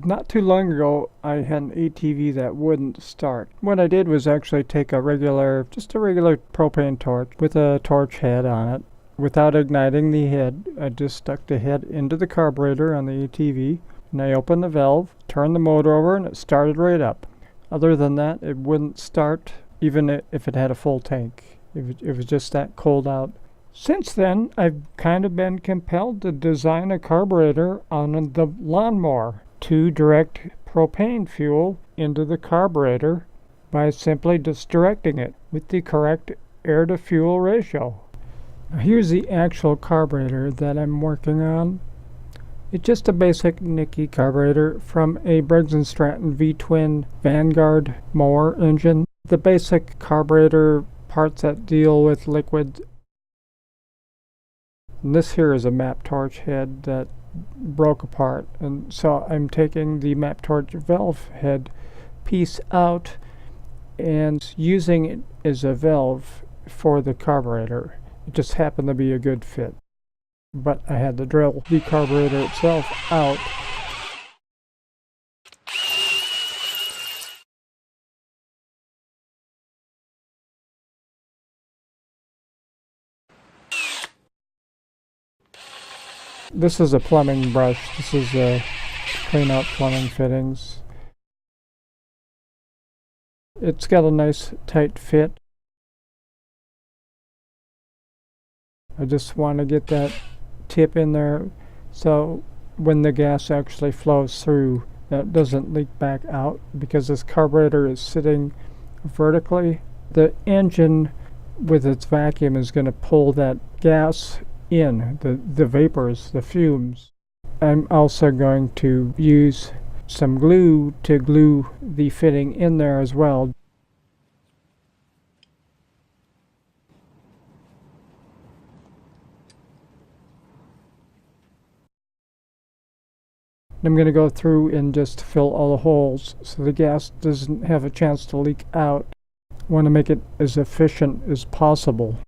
Not too long ago, I had an ATV that wouldn't start. What I did was actually take just a regular propane torch with a torch head on it. Without igniting the head, I just stuck the head into the carburetor on the ATV, and I opened the valve, turned the motor over, and it started right up. Other than that, it wouldn't start, even if it had a full tank. It was just that cold out. Since then, I've kind of been compelled to design a carburetor on the lawnmower to direct propane fuel into the carburetor by simply just directing it with the correct air-to-fuel ratio. Now here's the actual carburetor that I'm working on. It's just a basic Nicky carburetor from a Briggs & Stratton V-twin Vanguard mower engine. The basic carburetor parts that deal with liquids. And this here is a map torch head that broke apart, and so I'm taking the map torch valve head piece out and using it as a valve for the carburetor. It just happened to be a good fit, but I had to drill the carburetor itself out. This is a plumbing brush. This is a clean out plumbing fittings. It's got a nice tight fit. I just want to get that tip in there so when the gas actually flows through, that doesn't leak back out, because this carburetor is sitting vertically. The engine with its vacuum is going to pull that gas in, the vapors, the fumes. I'm also going to use some glue to glue the fitting in there as well. I'm going to go through and just fill all the holes so the gas doesn't have a chance to leak out. I want to make it as efficient as possible.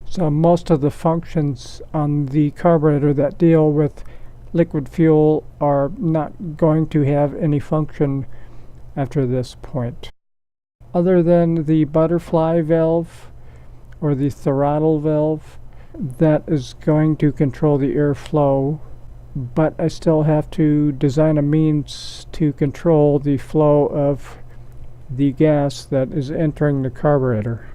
So most of the functions on the carburetor that deal with liquid fuel are not going to have any function after this point. Other than the butterfly valve or the throttle valve, that is going to control the airflow, but I still have to design a means to control the flow of the gas that is entering the carburetor.